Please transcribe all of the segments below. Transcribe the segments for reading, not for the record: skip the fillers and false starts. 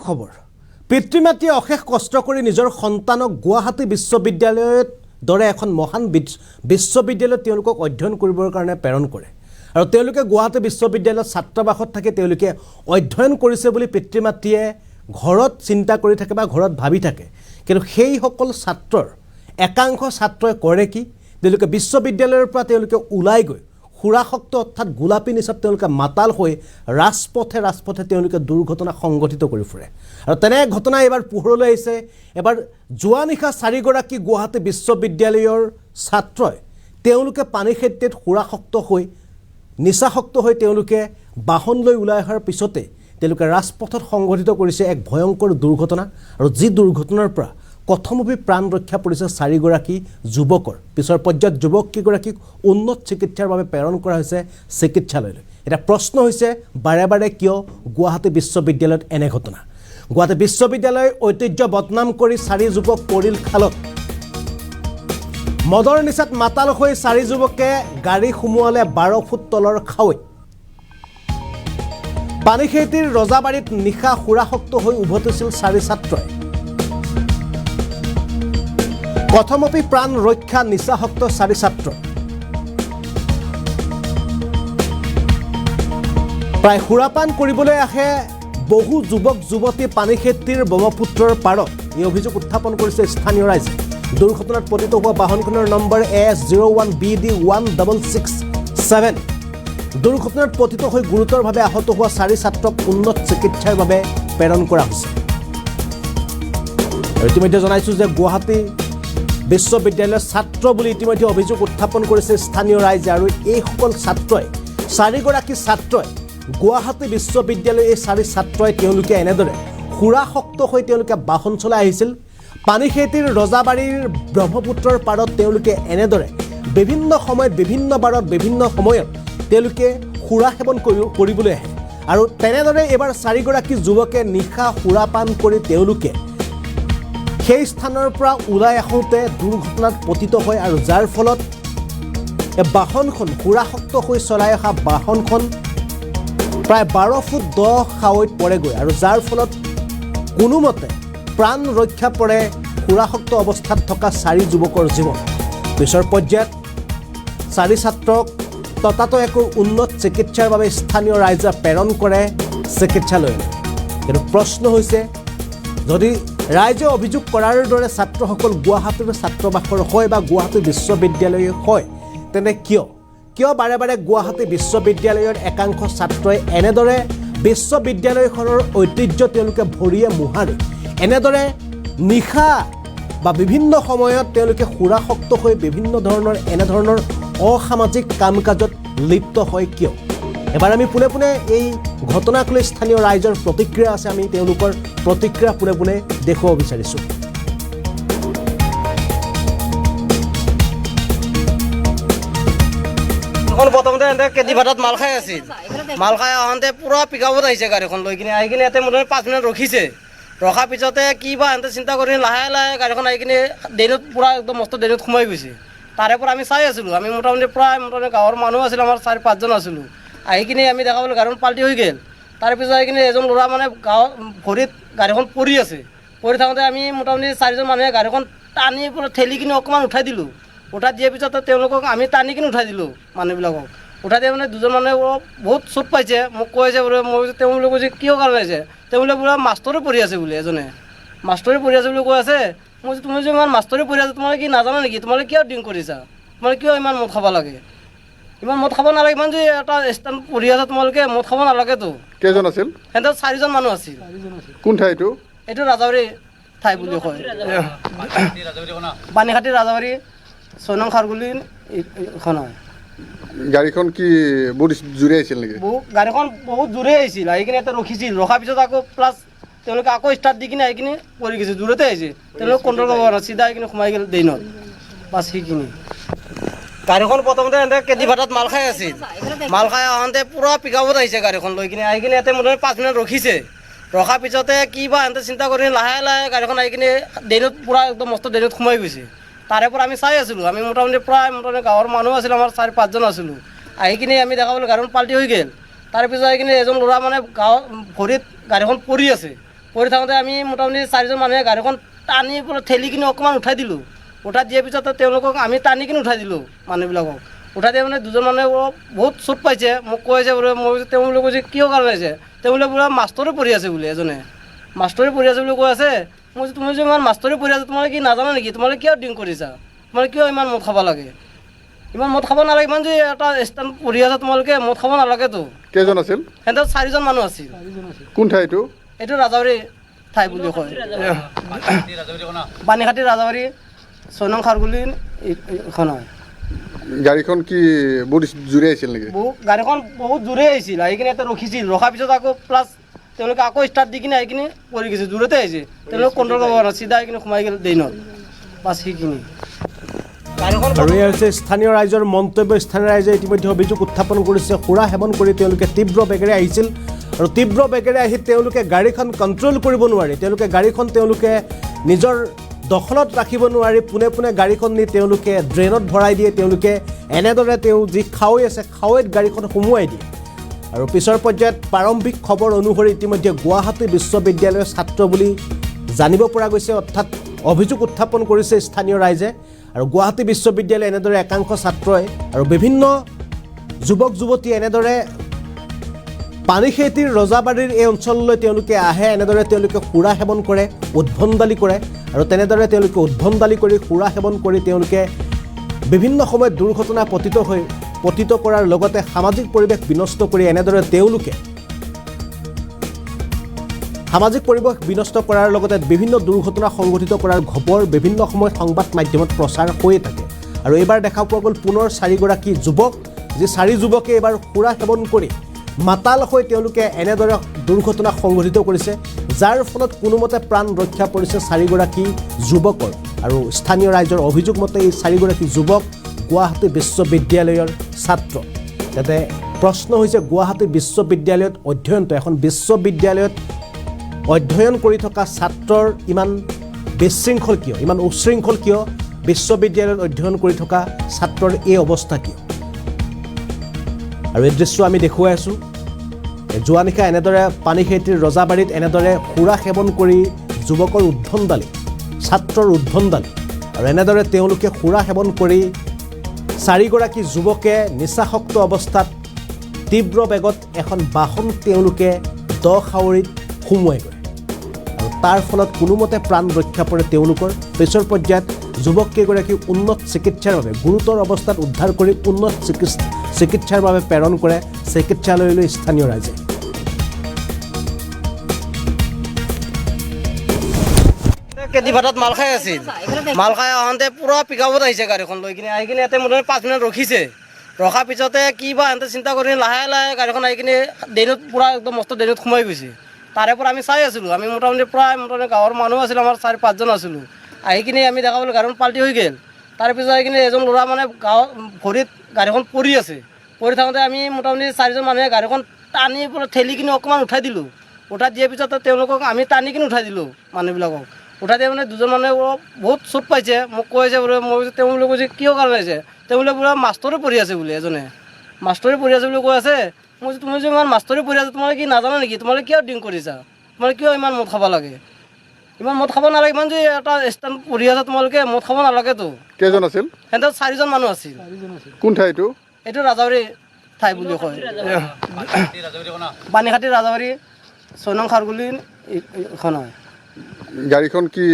খবৰ পিতৃ মাতৃয়ে অশেষ কষ্ট কৰি নিজৰ সন্তানক গুৱাহাটী বিশ্ববিদ্যালয়ত দৰে এখন মহান বিশ্ববিদ্যালয়ত তেওঁলোকক অধ্যয়ন কৰিবৰ কাৰণে প্ৰেৰণ কৰে আৰু তেওঁলোকে গুৱাহাটী বিশ্ববিদ্যালয়ত ছাত্ৰাবাসত থাকে তেওঁলোকে অধ্যয়ন কৰিছে বুলি পিতৃ মাতৃয়ে ঘৰত চিন্তা কৰি থাকে বা ঘৰত ভাবি থাকে কিন্তু সেই সকল ছাত্ৰৰ একাংশ ছাত্ৰই কৰে কি তেওঁলোকে বিশ্ববিদ্যালয়ৰ পৰা তেওঁলোকে ওলাই গৈ খুৰাশক্ত অৰ্থাৎ গোলাপী নিচাত তেওঁলোকে মাতাল হৈ ৰাজপথে তেওঁলোকে দুৰ্ঘটনা সংঘটিত কৰি ফুৰে আৰু তেনে ঘটনা এবাৰ পোহৰলৈ আহিছে এবাৰ যোৱা নিশা 4 গৰাকী গুৱাহাটী বিশ্ববিদ্যালয়ৰ ছাত্ৰই তেওঁলোকে পানীখেতিত খুৰাশক্ত হৈ নিচাশক্ত হৈ তেওঁলোকে বাহন লৈ ওলাই অহাৰ পিছতে তেওঁলোকে ৰাজপথত সংঘটিত কৰিছে এক ভয়ংকৰ দুৰ্ঘটনা আৰু যি দুৰ্ঘটনাৰ পৰা কথমপি প্ৰাণ ৰক্ষা পৰিছে 4 গৰাকী যুৱকৰ পিছৰ পৰ্যায়ত যুৱক কেইগৰাকীক উন্নত চিকিৎসাৰ বাবে প্ৰেৰণ কৰা হৈছে চিকিৎসালয়লৈ এটা প্ৰশ্ন হৈছে বাৰে বাৰে কিয় গুৱাহাটী বিশ্ববিদ্যালয়ত এনে ঘটনা গুৱাহাটী বিশ্ববিদ্যালয়ৰ ঐতিহ্য বদনাম কৰি 4 যুৱক পৰিল খালত মদৰ নিচাত মাতাল হৈ 4 যুৱকে গাড়ী সুমুৱালে 12 ফুট তলৰ খাৱৈত পানীখেতিৰ ৰজাবাৰীত নিশা খুৰাশক্ত হৈ উভতিছিল 4 ছাত্ৰই কথমপি প্ৰাণ ৰক্ষা নিচাশক্ত 4 ছাত্ৰ প্ৰায় সুৰাপান কৰিবলৈ আহে বহু যুৱক যুৱতী পানীখেতিৰ ব্ৰহ্মপুত্ৰৰ পাৰত এই অভিযোগ উত্থাপন কৰিছে স্থানীয় ৰাইজে দুৰ্ঘটনাত পতিত হোৱা বাহনখনৰ নম্বৰ AS01BD1667 দুৰ্ঘটনাত পতিত হৈ গুৰুতৰভাৱে আহত হোৱা 4 ছাত্ৰক উন্নত চিকিৎসাৰ বাবে প্ৰেৰণ কৰা হৈছে ইতিমধ্যে জনাইছো যে গুৱাহাটী বিশ্ববিদ্যালয়ৰ ছাত্ৰ বুলি ইতিমধ্যে অভিযোগ উত্থাপন কৰিছে স্থানীয় ৰাইজে আৰু এই সকল ছাত্ৰই 4 গৰাকী ছাত্ৰই গুৱাহাটী বিশ্ববিদ্যালয়ৰ এই 4 ছাত্ৰই তেওঁলোকে এনেদৰে খুৰাশক্ত হৈ তেওঁলোকে বাহন চলাই আহিছিল পানীখেতিৰ ৰজাবাৰীৰ ব্ৰহ্মপুত্ৰৰ পাৰত তেওঁলোকে এনেদৰে বিভিন্ন সময়ত বিভিন্ন বাৰত বিভিন্ন সময়ত তেওঁলোকে খুৰা সেৱন কৰিবলৈ আহে আৰু তেনেদৰে এবাৰ 4 গৰাকী যুৱকে নিশা খুৰাপান কৰি তেওঁলোকে সেই স্থানৰ পৰা ওলাই আহোঁতে দুৰ্ঘটনাত পতিত হয় আৰু যাৰ ফলত বাহনখন খুৰাশক্ত হৈ চলাই অহা বাহনখন প্ৰায় 12 ফুট দ খাৱৈত পৰেগৈ আৰু যাৰ ফলত কোনোমতে প্ৰাণ ৰক্ষা পৰে খুৰাশক্ত অৱস্থাত থকা 4 যুৱকৰ জীৱন পিছৰ পৰ্যায়ত 4 ছাত্ৰক ততাতৈয়াকৈ উন্নত চিকিৎসাৰ বাবে স্থানীয় ৰাইজে প্ৰেৰণ কৰে চিকিৎসালয়লৈ কিন্তু প্ৰশ্ন হৈছে যদি ৰাইজে অভিযোগ কৰাৰ দৰে ছাত্ৰসকল গুৱাহাটীৰ ছাত্ৰবাসৰ হয় বা গুৱাহাটী বিশ্ববিদ্যালয় হয় তেনে কিয় বাৰে বাৰে গুৱাহাটী বিশ্ববিদ্যালয়ৰ একাংশ ছাত্ৰই এনেদৰে বিশ্ববিদ্যালয়খনৰ ঐতিহ্য তেওঁলোকে ভৰিয়ে মোহাৰি এনেদৰে নিশা বা বিভিন্ন সময়ত তেওঁলোকে খুৰাশক্ত হৈ বিভিন্ন ধৰণৰ এনেধৰণৰ অসামাজিক কাম কাজত লিপ্ত হয় কিয় এবাৰ আমি পোনে পোনে এই ঘটনাক লৈ স্থানীয় ৰাইজৰ প্ৰতিক্ৰিয়া আছে আমি তেওঁলোকৰ প্ৰতিক্ৰিয়া পোনে পোনে দেখুৱাব বিচাৰিছোঁ প্ৰথমতে কেদি ভাটাত মাল খাই আছিল মাল খাই আহোঁতে পুৰা পিকআপত আহিছে গাড়ীখন লৈ কিনে আহি কিনে ইয়াতে মোটামুটি 5 মিনিট ৰখিছে ৰখাৰ পিছতে কি বা এহেঁতে চিন্তা কৰি লাহে লাহে গাড়ীখন আহি কিনে ড্ৰেইনত পুৰা একদম মস্ত ড্ৰেইনত সোমাই গৈছে তাৰে পৰা আমি চাই আছিলোঁ আমি মোটামুটি গাঁৱৰ মানুহ আছিল আমাৰ 4-5 জন আছিলোঁ আহি কিনে আমি দেখা পালোঁ গাড়ীখন পাল্টি হৈ গ'ল তাৰপিছত আহি কিনে এজন ল'ৰা মানে গাঁৱৰ ভৰিত গাড়ীখন পৰি আছে পৰি থাকোঁতে আমি মোটামুটি 4 জন মানুহে গাড়ীখন টানি পুৰা ঠেলি কিনে অকণমান উঠাই দিলোঁ উঠাই দিয়াৰ পিছত তেওঁলোকক আমি টানি কিনে উঠাই দিলোঁ মানুহবিলাকক উঠাই দিয়া মানে 2 জন মানুহে বহুত চোট পাইছে মোক কৈ আছে বোলে মই তেওঁলোকে কৈছে কিয় কাৰণে আছে তেওঁলোকে বোলে মাষ্টৰে পঢ়ি আছে বোলে এজনে মাষ্টৰে পঢ়ি আছে বুলি কৈ আছে মই তুমি যে ইমান মাষ্টৰে পঢ়ি আছে তোমালোকে কি নাজানা নেকি তোমালোকে কিয় ড্ৰিংক কৰিছা তোমালোকে কিয় ইমান মদ খাব লাগে ইমান মদ খাব নালাগে ইমান যে এটা ষ্টেণ্ড পঢ়ি আছে তোমালোকে মদ খাব নালাগেতো কেইজন আছিল সিহঁতৰ 4 জন মানুহ আছিল কোন ঠাই এইটো ৰাজাবাৰী ঠাই বুলি কয় পানীখাতি ৰাজাবাৰী 6 নং খাৰগুলি এখন হয় গাড়ীখন কি বহুত জোৰে আহিছিল নেকি গাড়ীখন বহুত জোৰে আহিছিল আহি কিনে এটা ৰখিছিল ৰখাৰ পিছত আকৌ প্লাছ তেওঁলোকে আকৌ ষ্টাৰ্ট দি কিনে আহি কিনে পৰি গৈছে জোৰতে আহিছে তেওঁলোকে কণ্ট্ৰল কৰিব পৰা চিধা আহি কিনে সোমাই গ'ল ড্ৰেইনত বাছ সেইখিনি গাড়ীখন প্ৰথমতে কেদি ভাটাত মাল খাই আছিল মাল খাই আহোঁতে পুৰা পিকআপত আহিছে গাড়ীখন লৈ কিনে আহি কিনে ইয়াতে মোটামুটি 5 মিনিট ৰখিছে ৰখাৰ পিছতে কি বা এহেঁতে চিন্তা কৰি লাহে লাহে গাড়ীখন আহি কিনে ড্ৰেইনত পুৰা একদম মস্ত ড্ৰেইনত সোমাই গৈছে তাৰে পৰা আমি চাই আছিলোঁ আমি মোটামুটি গাঁৱৰ মানুহ আছিল আমাৰ 4-5 জন আছিলোঁ আহি কিনে আমি দেখা পালোঁ গাড়ীখন পাল্টি হৈ গ'ল তাৰপিছত আহি কিনে এজন ল'ৰা মানে গাঁৱৰ ভৰিত গাড়ীখন পৰি আছে পৰি থাকোঁতে আমি মোটামুটি 4জন মানুহে গাড়ীখন টানি পেলাই ঠেলি কিনে অকণমান উঠাই দিলোঁ। উঠাই দিয়াৰ পিছতে তেওঁলোকক আমি টানি কিনে উঠাই দিলোঁ মানুহবিলাকক। উঠাই দিয়া মানে 2জন মানুহে বহুত চোট পাইছে, মোক কৈ আছে বোলে। মই তেওঁলোকে কৈছে কিয় কাৰণে হৈছে, তেওঁলোকে বোলে মাষ্টৰে পঢ়ি আছে বোলে, এজনে মাষ্টৰে পঢ়ি আছে বুলি কৈ আছে। মই তুমি যে ইমান মাষ্টৰে পঢ়ি আছে, তোমালোকে কি নাজানা নেকি, তোমালোকে কিয় ড্ৰিংক কৰিছা, তোমালোকে কিয় ইমান মদ খাব লাগে, ইমান মদ খাব নালাগে, ইমান যে এটা ষ্টেণ্ড পঢ়ি আছে তোমালোকে মদ খাব নালাগেতো। কেইজন আছিল? সিহঁতৰ 4জন মানুহ আছিল। কোন ঠাই এইটো? এইটো ৰাজাবাৰী ঠাই বুলি কয়, পানীখাটি ৰাজাবাৰী 6 নং খাৰগুলি এইখন হয়। গাড়ীখন কি বহুত জোৰে আহিছিল নেকি? গাড়ীখন বহুত জোৰে আহিছিল, আহি কিনে ইয়াতে ৰখিছিল। ৰখাৰ পিছত আকৌ প্লাছ তেওঁলোকে আকৌ ষ্টাৰ্ট দি কিনে আহি কিনে পৰি গৈছে, জোৰতে আহিছে। তেওঁলোকে কণ্ট্ৰল কৰিব পৰা চিধা আহি কিনে সোমাই গ'ল ড্ৰেইনত, বাছ সেইখিনি। আৰু এয়া হৈছে স্থানীয় ৰাইজৰ মন্তব্য। স্থানীয় ৰাইজে ইতিমধ্যে অভিযোগ উত্থাপন কৰিছে, সুৰা সেৱন কৰি তেওঁলোকে তীব্ৰ বেগেৰে আহিছিল আৰু তীব্ৰ বেগেৰে আহি তেওঁলোকে গাড়ীখন কণ্ট্ৰল কৰিব নোৱাৰি, তেওঁলোকে নিজৰ দখলত ৰাখিব নোৱাৰি পোনে পোনে গাড়ীখন নি তেওঁলোকে ড্ৰেইনত ভৰাই দিয়ে। তেওঁলোকে এনেদৰে যি খাৱৈ আছে খাৱৈত গাড়ীখন সুমুৱাই দিয়ে। আৰু পিছৰ পৰ্যায়ত প্ৰাৰম্ভিক খবৰ অনুসৰি ইতিমধ্যে গুৱাহাটী বিশ্ববিদ্যালয়ৰ ছাত্ৰ বুলি জানিব পৰা গৈছে, অৰ্থাৎ অভিযোগ উত্থাপন কৰিছে স্থানীয় ৰাইজে। আৰু গুৱাহাটী বিশ্ববিদ্যালয় এনেদৰে একাংশ ছাত্ৰই আৰু বিভিন্ন যুৱক যুৱতী এনেদৰে পানীখেতিৰ ৰজাবাৰীৰ এই অঞ্চললৈ তেওঁলোকে আহে, এনেদৰে তেওঁলোকে সুৰা সেৱন কৰে, উদ্ভণ্ডালি কৰে। আৰু তেনেদৰে তেওঁলোকে উদ্ভণ্ডালি কৰি সুৰা সেৱন কৰি তেওঁলোকে বিভিন্ন সময়ত দুৰ্ঘটনা পতিত কৰাৰ লগতে সামাজিক পৰিৱেশ বিনষ্ট কৰি এনেদৰে তেওঁলোকে সামাজিক পৰিৱেশ বিনষ্ট কৰাৰ লগতে বিভিন্ন দুৰ্ঘটনা সংঘটিত কৰাৰ খবৰ বিভিন্ন সময়ত সংবাদ মাধ্যমত প্ৰচাৰ হৈয়ে থাকে। আৰু এইবাৰ দেখা পোৱা গ'ল পুনৰ 4গৰাকী যুৱক, যি 4 যুৱকে এইবাৰ সুৰা সেৱন কৰি মাতাল হৈ তেওঁলোকে এনেদৰে দুৰ্ঘটনা সংঘটিত কৰিছে, যাৰ ফলত কোনোমতে প্ৰাণ ৰক্ষা পৰিছে 4গৰাকী যুৱকৰ। আৰু স্থানীয় ৰাইজৰ অভিযোগ মতে এই 4গৰাকী যুৱক গুৱাহাটী বিশ্ববিদ্যালয়ৰ ছাত্ৰ। যাতে প্ৰশ্ন হৈছে, গুৱাহাটী বিশ্ববিদ্যালয়ত অধ্যয়নটো এখন বিশ্ববিদ্যালয়ত অধ্যয়ন কৰি থকা ছাত্ৰৰ ইমান বিশৃংখল কিয়, ইমান উশৃংখল কিয়, বিশ্ববিদ্যালয়ত অধ্যয়ন কৰি থকা ছাত্ৰৰ এই অৱস্থা কিয়? আৰু এই দৃশ্য আমি দেখুৱাই আছোঁ। যোৱা নিশা এনেদৰে পানীখেতিৰ ৰজাবাৰীত এনেদৰে সুৰা সেৱন কৰি যুৱকৰ উদ্ভণ্ডালি, ছাত্ৰৰ উদ্ভণ্ডালি। আৰু এনেদৰে তেওঁলোকে সুৰা সেৱন কৰি 4গৰাকী যুৱকে নিচাসক্ত অৱস্থাত তীব্ৰ বেগত এখন বাহন তেওঁলোকে খাৱৈত সুমুৱাই গ'ল। আৰু তাৰ ফলত কোনোমতে প্ৰাণ ৰক্ষা পৰে তেওঁলোকৰ। পিছৰ পৰ্যায়ত যুৱককেইগৰাকী উন্নত চিকিৎসাৰ বাবে গুৰুতৰ অৱস্থাত উদ্ধাৰ কৰি উন্নত চিকিৎসাৰ বাবে প্ৰেৰণ কৰে চিকিৎসালয়লৈ স্থানীয় ৰাইজে। কেদিভাটাত মাল খাই আছিল, মাল খাই আহোঁতে পূৰা পিকআপত আহিছে গাড়ীখন লৈ কিনে, আহি কিনে ইয়াতে মোটামুটি 5 মিনিট ৰখিছে। ৰখাৰ পিছতে কি বা সিহঁতে চিন্তা কৰি লাহে লাহে গাড়ীখন আহি কিনে ড্ৰেইনত পূৰা একদম মস্ত ড্ৰেইনত সোমাই গৈছে। তাৰে পৰা আমি চাই আছিলোঁ, আমি মোটামুটি গাঁৱৰ মানুহ আছিলোঁ, আমাৰ 4-5জন আছিলোঁ। আহি কিনে আমি দেখা পালোঁ গাড়ীখন পাল্টি হৈ গ'ল। তাৰপিছত আহি কিনে এজন ল'ৰা মানে ভৰিত গাড়ীখন পৰি আছে। পৰি থাকোঁতে আমি মোটামুটি 4জন মানুহে গাড়ীখন টানি পেলাই ঠেলি কিনে অকণমান উঠাই দিলোঁ। উঠাই দিয়াৰ পিছতে তেওঁলোকক আমি টানি কিনে উঠাই দিলোঁ মানুহবিলাকক। উঠাই দিয়া মানে 2জন মানুহে বহুত চোট পাইছে, মোক কৈ আছে বোলে। মই তেওঁলোকে কৈছে কিয় কাৰণে হৈছে, তেওঁলোকে বোলে মাষ্টৰে পঢ়ি আছে বোলে, এজনে মাষ্টৰে পঢ়ি আছে বুলি কৈ আছে। মই তুমি যে ইমান মাষ্টৰে পঢ়ি আছে, তোমালোকে কি নাজানা নেকি, তোমালোকে কিয় ড্ৰিংক কৰিছা, তোমালোকে কিয় ইমান মদ খাব লাগে, ইমান মদ খাব নালাগে, ইমান যে এটা ষ্টেণ্ড পঢ়ি আছে তোমালোকে মদ খাব নালাগেতো। কেইজন আছিল? সিহঁতৰ 4জন মানুহ আছিল। কোন ঠাই এইটো? এইটো ৰাজাবাৰী ঠাই বুলি কয়, পানীখাটি ৰাজাবাৰী 6 নং খাৰগুলি এইখন হয়। গাড়ীখন কি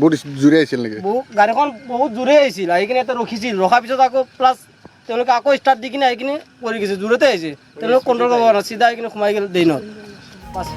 বহুত জোৰে আহিছিল নেকি? গাড়ীখন বহুত জোৰে আহিছিল, আহি কিনে ইয়াতে ৰখিছিল। ৰখাৰ পিছত আকৌ প্লাছ তেওঁলোকে আকৌ ষ্টাৰ্ট দি কিনে আহি কিনে পৰি গৈছে, জোৰতে আহিছে। তেওঁলোকে কণ্ট্ৰল কৰিব পৰা চিধা আহি কিনে সোমাই গ'ল ড্ৰেইনত, বাছ।